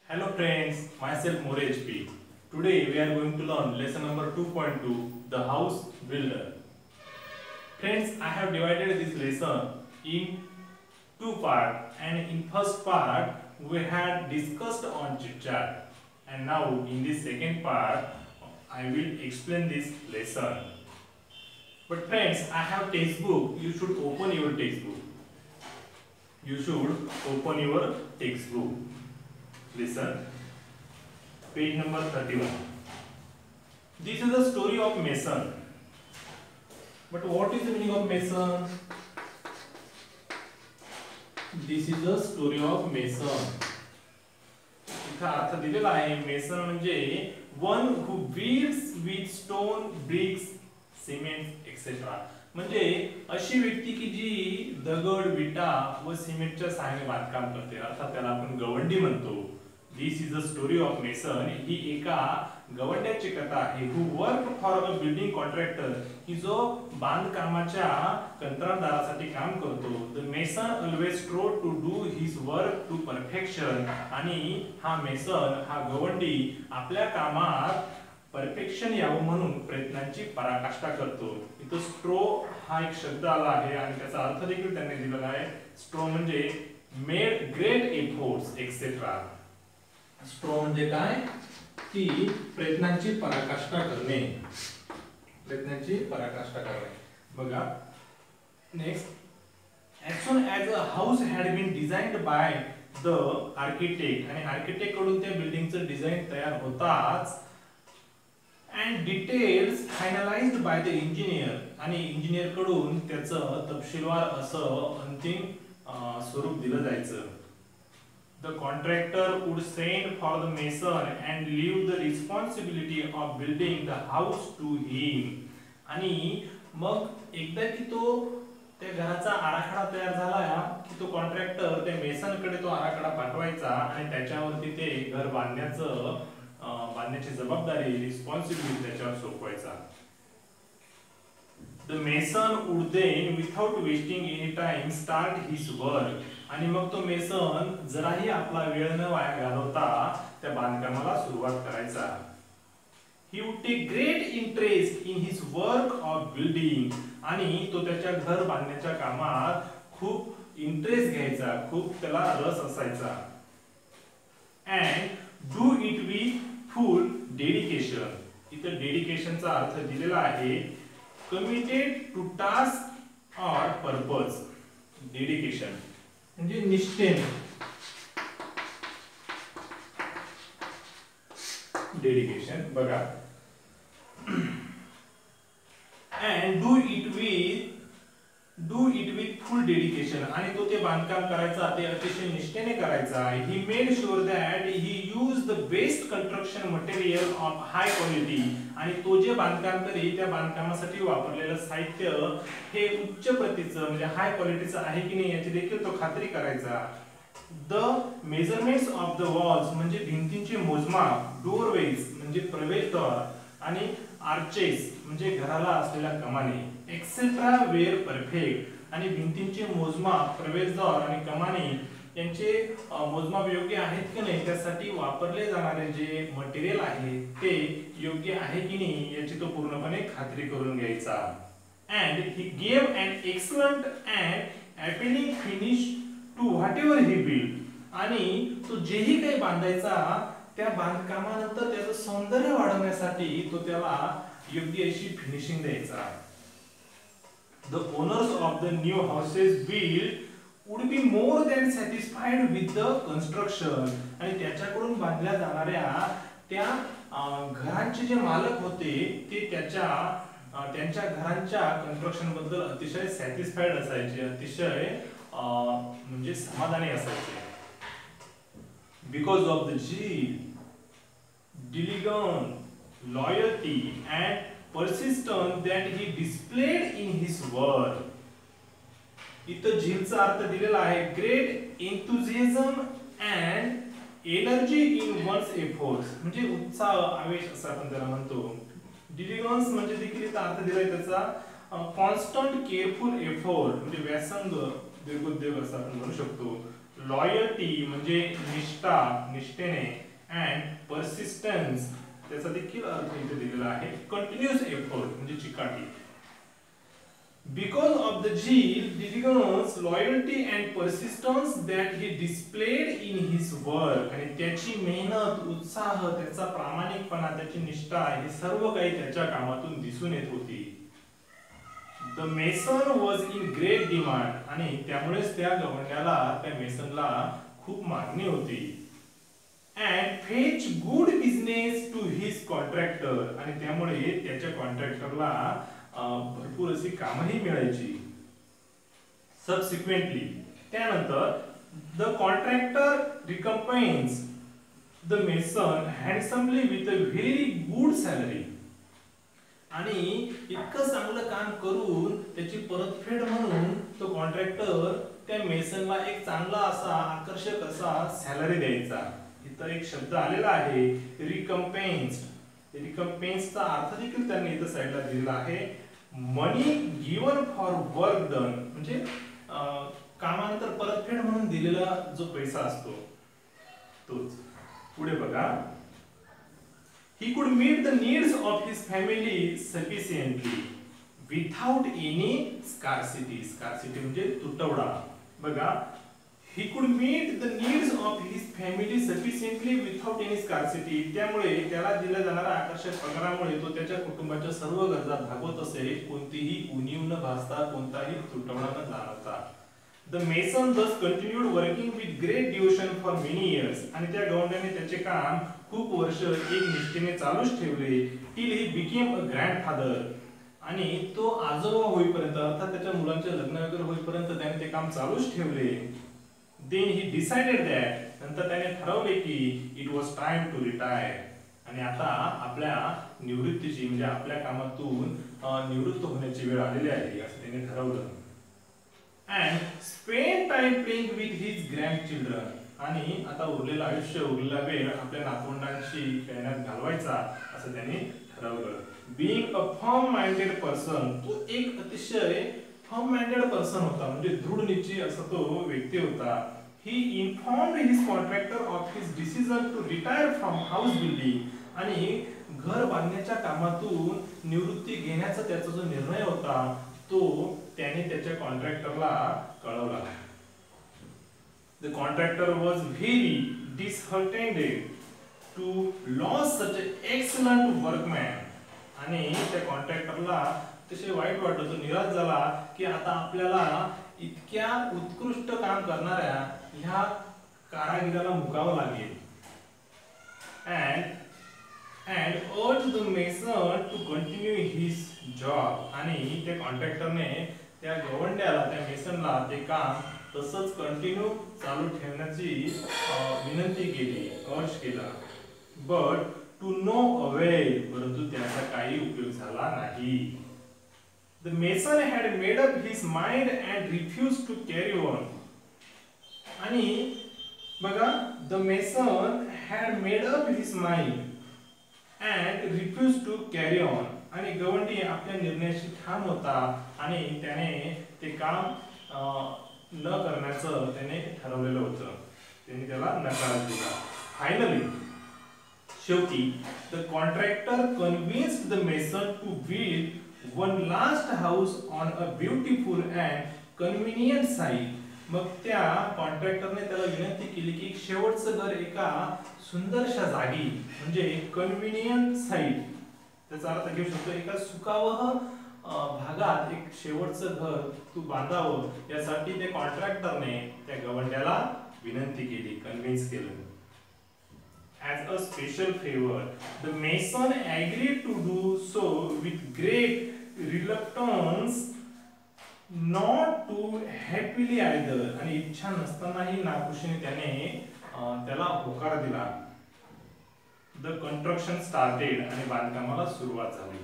Hello friends, myself More HP. Today we are going to learn lesson number 2.2, the house builder. Friends, I have divided this lesson in two parts, and in first part we had discussed on chit chat, and now in this second part I will explain this lesson. But friends, I have textbook. You should open your textbook. You should open your textbook. Listen, page number 31. This is the story of Mason. But what is the meaning of Mason? This is the story of Mason. इथं अर्थ दिलेला आहे. Mason म्हणजे one who builds with stone, bricks, cement etcetera. म्हणजे अशी व्यक्ती की जी दगड, विटा व सिमेंटच्या सहाय्याने बांधकाम करते, अर्थात त्याला आपण गवंडी म्हणतो. This is the story of mason. ही एका गवंड्याची कथा आहे. Who work for a building contractor. ही जो बांधकामाच्या कंत्राटदारासाठी काम करतो. The mason always try to do his work to perfection. आणि हा मेसन, हा गवंडी आपल्या कामात परफेक्शन यावं म्हणून प्रयत्नांची पराकाष्ठा करतो. इथं स्ट्रो हा एक शब्द आला आहे आणि त्याचा अर्थ देखील त्यांनी दिलेला आहे. स्ट्रो म्हणजे मेड ग्रेट एफर्ट्स एक्सेट्रा. स्ट्रो म्हणजे काय की प्रयत्नांची पराकाष्ठा करणे. प्रयत्नांची पराकाष्ठा करणे. बघा next. as soon as a house had been designed by the architect, आणि आर्किटेक्ट कडून त्या बिल्डिंगचं डिझाइन तयार होताच, and details finalized by the engineer, आणि इंजिनियर कडून त्याचं तपशीलवार असं अंतिम स्वरूप दिलं जायचं. The contractor would send for the mason and leave the responsibility of building the house to him. आणि मग एकदा की तो त्या घराचा आराखडा तयार झाला की तो कॉन्ट्रॅक्टर त्या मेसन कडे तो आराखडा पाठवायचा आणि त्याच्यावरती ते घर बांधण्याची जबाबदारी, रिस्पॉन्सिबिलिटी त्याच्यावर सोपवायचा. The mason would then, without wasting any time, start his work. आणि मग तो मेसन जराही आपला वेळ न वाया घालवता त्या बांधकामाला सुरुवात करायचा. He would take great interest in his work of building. आणि तो त्याच्या घर बांधण्याच्या कामात खूप इंटरेस्ट घ्यायचा, खूप त्याला रस असायचा. And do it with full dedication. इथं डेडिकेशनचा अर्थ दिलेला आहे committed to task or purpose. Dedication म्हणजे निष्ठेने. डेडिकेशन बघा. and do it with full dedication. आणि तो ते बांधकाम करायचा ते अतिशय निष्ठेने करायचा. he made sure that he used the best construction material of high quality. आणि तो जे बांधकाम करी त्या बांधकामासाठी वापरलेलं साहित्य हे उच्च प्रतीचं म्हणजे हाय क्वालिटीचं आहे की नाही याची देखील तो खात्री करायचा. The measurements of the walls म्हणजे भिंतींचे मोजमाप, डोरवेज म्हणजे प्रवेशद्वार, आणि आर्चेस म्हणजे घराला असलेल्या कमानी, एक्सेट्रा वेअर परफेक्ट. आणि भिंतींचे मोजमाप, प्रवेशद्वार आणि कमानी यांचे मोजमाप योग्य आहेत की नाही, त्यासाठी वापरले जाणारे जे मटेरियल आहे ते योग्य आहे की नाही याची तो पूर्णपणे खात्री करून घ्यायचा. and he gave an excellent and appealing finish to whatever he built. आणि तो जेही काही बांधायचा त्या बांधकामानंतर त्याचं सौंदर्य वाढवण्यासाठी तो त्याला योग्य अशी फिनिशिंग द्यायचा. The owners of the new houses built would be more than satisfied with the construction. आणि त्याच्याकडून बांधल्या जाणाऱ्या त्या घरांचे जे मालक होते ते त्यांच्या घरांच्या कन्स्ट्रक्शन बद्दल अतिशय सॅटिस्फाईड असायचे, अतिशय म्हणजे समाधानी असायचे. Because of the zeal, diligence, loyalty and persistence that he displayed in his work. इथं झीलचा अर्थ दिलेला आहे great enthusiasm and energy in one's efforts. म्हणजे उत्साह, आवेश असं आपण त्याला म्हणतो. diligence म्हणजे देखील इथं अर्थ दिलाय त्याचा कॉन्स्टंट केअरफुल एफर्ट म्हणजे व्यासंग, दीर्घोद्योग असं आपण म्हणू शकतो. लॉयल्टी म्हणजे निष्ठा, निष्ठेने, अँड परसिस्टन्स त्याचा देखील अर्थ इथे दिलेला आहे. कंटिन्युअस एफर्ट म्हणजे चिकाटी. Because of the zeal, diligence, loyalty and persistence that he displayed in his work, आणि त्याची मेहनत, उत्साह, त्याचा प्रामाणिकपणा, त्याची निष्ठा हे सर्व काही त्याच्या कामातून दिसून येत होती. The mason was in great demand, आणि त्यामुळेच त्या गवंड्याला, त्या मेसनला खूप मागणी होती. And fetch good business to his contractor, आणि त्यामुळे त्याच्या कॉन्ट्रॅक्टरला भरपूर अशी कामही मिळायची. सबसिक्वेंटली त्यानंतर the contractor recompense the mason handsomely with a very good salary, आणि इतकं चांगलं काम करून त्याची परतफेड म्हणून तो कॉन्ट्रॅक्टर त्या मेसनला एक चांगला असा आकर्षक असा सॅलरी द्यायचा. इथं एक शब्द आलेला आहे रिकम्पेन्स्ड. रिकम्पेन्सचा अर्थ देखील त्यांनी इथं साइडला दिलेला आहे. मनी गिवन फॉर वर्क डन म्हणजे कामानंतर परतफेड म्हणून दिलेला जो पैसा असतो तोच. पुढे बघा. He could meet the needs of his family sufficiently without any scarcity. Scarcity म्हणजे तुटवडा. बघा. He could meet the needs of his family sufficiently without any scarcity. त्यामुळे त्याला दिल्या जाणाऱ्या आकर्षक पगारामुळे तो त्याच्या कुटुंबाच्या सर्व गरजा भागवत असे, कोणतीही उणीव न भासता, कोणताही तुटवडा न जाणवता. The mason thus continued working with great devotion for many years. आणि त्या गवंड्याने त्याचे काम खूप वर्ष एक निष्ठेने चालूच ठेवले. Till he became a grandfather. आणि तो आजोबा होईपर्यंत, अर्थात त्याच्या मुलांचे लग्न वगैरे होईपर्यंत त्याने ते काम चालूच ठेवले. Then he decided that, नंतर त्याने ठरवले की it was time to retire. आणि आता आपल्या निवृत्तीची म्हणजे आपल्या कामातून निवृत्त होण्याची वेळ आलेली आहे असं त्याने ठरवलं. And spend time playing with his grandchildren. आणि आता उरलेलं आयुष्य, उरलेला वेळ आपल्या नातवंडांशी खेळण्यात घालवायचा असं त्याने ठरवलं. Being a firm-minded person, तो एक अतिशय firm-minded person होता, म्हणजे दृढ निश्चयी असा तो व्यक्ती होता. He informed his contractor of his decision to retire from house building. आणि घर बांधण्याच्या कामातून निवृत्ती घेण्याचा त्याचा जो निर्णय होता तो त्याने त्याच्या कॉन्ट्रॅक्टरला कळवला. The contractor was very disheartened to lose such an excellent workman. आणि त्या कॉन्ट्रॅक्टरला तसे वाईट वाटलं, तो निराश झाला की आता आपल्याला इतक्या उत्कृष्ट काम करणाऱ्या ह्या कारागिराला मुकावं लागेल. and urged the mason to continue his job. आणि त्या कॉन्ट्रॅक्टरने त्या गवंड्याला, त्या मेसनला ते काम तसंच कंटिन्यू चालू ठेवण्याची विनंती केली, अर्ज केला. बट टू नो अवेल, परंतु त्याचा काही उपयोग झाला नाही. The mason had made up his mind and refused to carry on. आणि बघा, the mason had made up his mind and refused to carry on. आणि गवंडी आपल्या निर्णयाशी ठाम होता आणि त्याने ते काम न करण्याचं त्याने ठरवलेलं होतं. त्याने त्याला नकार दिला. फायनली शेवटी the contractor convinced the mason to build one last house on a beautiful and convenient site. मग त्या कॉन्ट्रॅक्टरने त्याला विनंती केली की शेवटचं घर एका सुंदरशा जागी म्हणजे कन्व्हिनियंट साइट, त्याचा अर्थ घेऊ शकतो एका सुखावह भागात एक शेवटचं घर तू बांधावं, यासाठी त्या कॉन्ट्रॅक्टरने त्या गवंड्याला विनंती केली, कन्व्हिन्स केलं. As a special favor, the mason agreed to do so with great reluctance, not too happily either. आणि इच्छा नसतानाही नाखुशीने त्याने त्याला होकार दिला. The construction started आणि बांधकामाला सुरुवात झाली.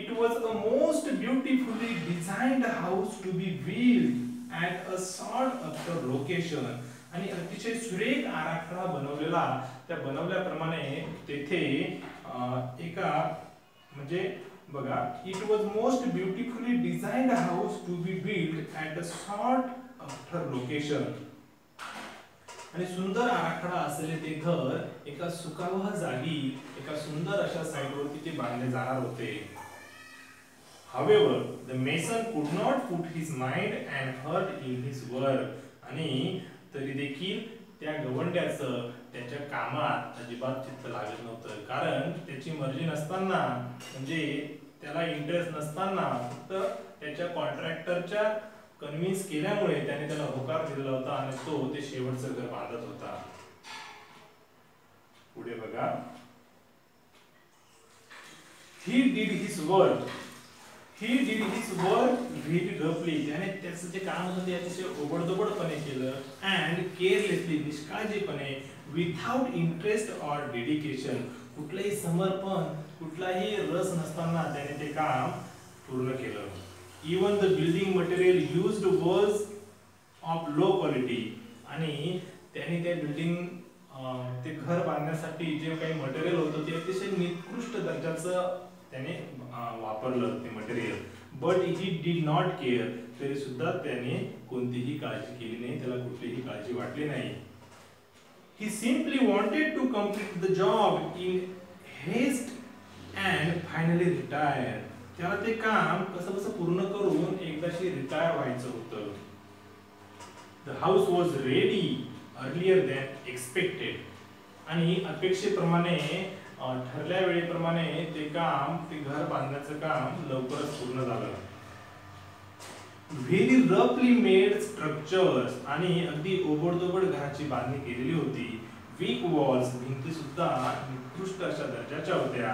It was a most beautifully designed house to be built at a sought after location. आणि अतिशय सुरेख आराखडा बनवलेला, त्या बनवल्याप्रमाणे तेथे एका म्हणजे बघा, it was most beautifully designed house to be build at a short after location. आणि सुंदर आराखडा असलेले ते घर एका सुखावह जागी एका सुंदर अशा साईटवरती ते बांधले जाणार होते. However, the mason could not put his mind and heart in his work. आणि तरी देखील त्या गवंड्याचं त्याच्या कामात अजिबात चित्त लागत नव्हतं, कारण त्याची मर्जी नसताना, म्हणजे त्याला इंटरेस्ट नसताना फक्त त्याच्या कॉन्ट्रॅक्टरच्या कन्व्हिन्स केल्यामुळे त्याने त्याला होकार दिला होता आणि तो ते शेवटचं घर बांधत होता. पुढे बघा. He did his work very roughly. त्याने त्याचं जे काम होतं ते अतिशय ओबडधोबडपणे केलं. And carelessly, निष्काळजीपणे, without interest or dedication, कुठलंही समर्पण, कुठलाही रस नसताना त्याने ते काम पूर्ण केलं. Even the building material used was of low quality. आणि त्याने ते बिल्डिंग ते घर बांधण्यासाठी जे काही मटेरियल होतं ते अतिशय निकृष्ट दर्जाचं त्याने वापरलं ते material. But he did not care. तरी सुद्धा त्याने कोणतीही काळजी केली नाही, त्याला कुठलीही काळजी वाटली नाही. He simply wanted to complete the job in haste and finally retire. त्याला ते काम कसं पूर्ण करून एकदाशी रिटायर व्हायचं होतं. The house was ready earlier than expected. आणि अपेक्षेप्रमाणे ठरल्या वेळेप्रमाणे ते घर बांधण्याचं काम लवकरच पूर्ण झालं. व्हेरी रफली मेड स्ट्रक्चर्स. आणि अगदी ओबडधोबड घराची बांधणी केलेली होती. Weak walls. भिंती सुद्धा निकृष्ट अशा दर्जाच्या होत्या.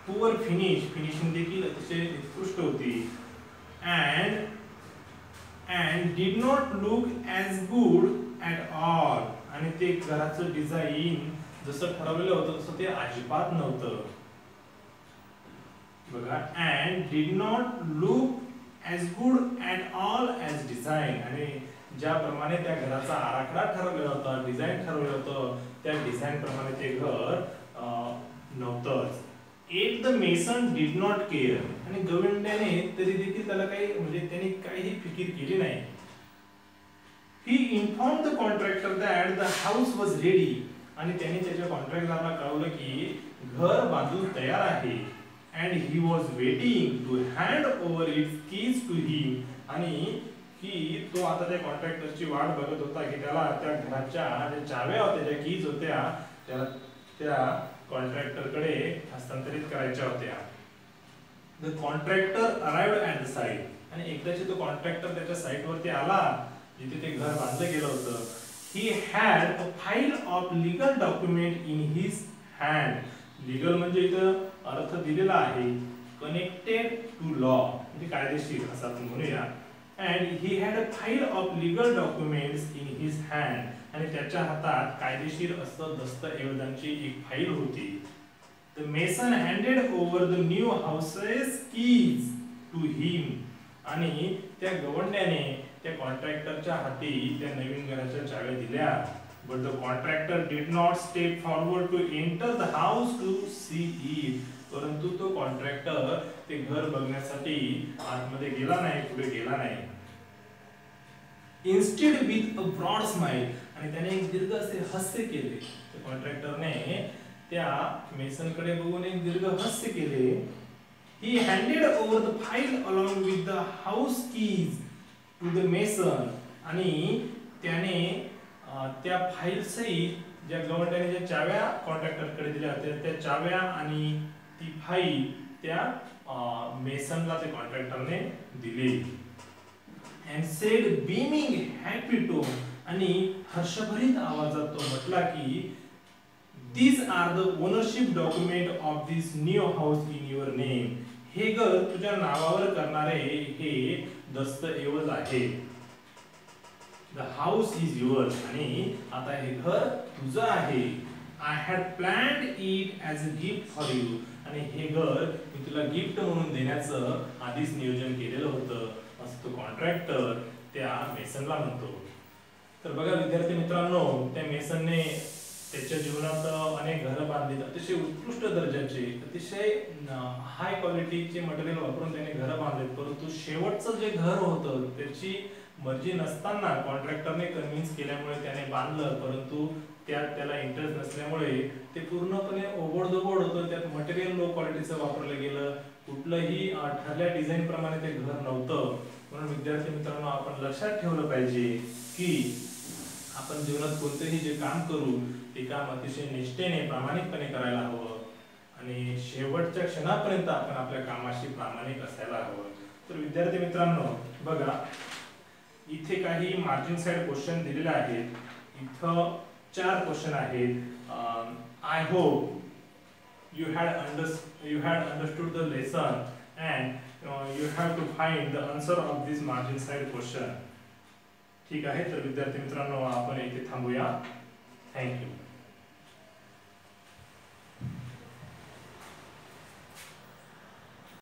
पुअर फिनिशिंग देखील अतिशय निकृष्ट होती. and did not look as good at all. आणि ते घराचं डिझाइन जसं ठरवलेलं होतं तसं ते अजिबात नव्हतं. बघा. and did not look as good at all as design. आणि ज्याप्रमाणे त्या घराचा आराखडा ठरवलेला होता, डिझाइन ठरवलं होतं, त्या डिझाइन प्रमाणे ते घर नव्हतंच. Yet the mason did not care. आणि गवंड्याने तरी देखील त्याला काही म्हणजे त्याने काहीही फिकीर केली नाही. He informed the contractor that the house was ready. आणि त्याने त्याच्या कॉन्ट्रॅक्टरला कळवलं की घर बांधून तयार आहे. And he was waiting to hand over its keys to him. आणि की तो आता त्या कॉन्ट्रॅक्टरची वाट बघत होता की त्याला त्या घराच्या ज्या चाव्या होत्या, ज्या कीज होत्या, त्या कॉन्ट्रॅक्टरकडे हस्तांतरित करायच्या होत्या. The contractor arrived at the site. आणि एकदाची तो कॉन्ट्रॅक्टर त्याच्या साइटवरती आला जिथे ते घर बांधलं गेलं होतं. He had a file of legal document in his hand. Legal म्हणजे इथं अर्थ दिलेला आहे कनेक्टेड टू लॉ, म्हणजे कायदेशीर असं आपण म्हणूया. And he had a file of legal documents in his hand. आणि त्याच्या हातात कायदेशीर असं दस्तऐवजांची एक फाईल होती. The mason handed over the new house's keys to him. आणि त्या गवंड्याने त्या कॉन्ट्रॅक्टरच्या हाती त्या नवीन घराच्या चाव्या दिल्या. But the contractor did not step forward to enter the house to see it. परंतु तो कॉन्ट्रॅक्टर ते घर बघण्यासाठी आतमध्ये गेला नाही, पुढे गेला नाही. Instead with a broad smile. आणि त्याने एक दीर्घ असे हास्य केले. त्या कॉन्ट्रॅक्टरने त्या मेसनकडे बघून एक दीर्घ हास्य केले. He handed over the file along with the house keys to the mason. आणि त्याने त्या फाईल सहित ज्या गवंड्याने ज्या चाव्या कॉन्ट्रॅक्टरकडे दिल्या होत्या त्या चाव्या आणि ती फाईल त्या मेसनला त्या कॉन्ट्रॅक्टरने दिली. And said beaming happy tone. आणि हर्षभरित आवाजात तो म्हटला की these are the ownership document of this new house in your name. हे घर तुझ्या नावावर करणारे हे दस्तऐवज आहे. The house is yours. आणि आता हे घर तुझं आहे. I had planned it as a gift for you. आणि हे घर मी तुला गिफ्ट म्हणून देण्याचं आधीच नियोजन केलेलं होतं असं तो कॉन्ट्रॅक्टर त्या मेसनला म्हणतो. तर बघा विद्यार्थी मित्रांनो, त्या मेसनने त्याच्या जीवनात अनेक घरं बांधली, अतिशय उत्कृष्ट दर्जाचे, अतिशय हाय क्वालिटीचे मटेरियल वापरून त्याने घरं बांधले. परंतु शेवटचं जे घर होतं त्याची मर्जी नसताना कॉन्ट्रॅक्टरने कन्व्हिन्स केल्यामुळे त्याने बांधलं, परंतु त्यात त्याला इंटरेस्ट नसल्यामुळे ते पूर्णपणे ओबडधोबड होतं, त्यात मटेरियल लो क्वालिटीचं वापरलं गेलं, कुठलंही ठरल्या डिझाईन प्रमाणे ते घर नव्हतं. म्हणून विद्यार्थी मित्रांनो, आपण लक्षात ठेवलं पाहिजे की आपण जीवनात कोणतेही जे काम करू ते काम अतिशय निष्ठेने प्रामाणिकपणे करायला हवं आणि शेवटच्या क्षणापर्यंत आपण आपल्या कामाशी प्रामाणिक असायला हवं. तर विद्यार्थी मित्रांनो बघा, इथे काही मार्जिन साइड क्वेश्चन दिलेले आहेत. इथं 4 क्वेश्चन आहेत. I hope you had understood the lesson and you have to find the answer of this margin side question. ठीक आहे, तर विद्यार्थी मित्रांनो आपण इथे थांबूया. Thank you.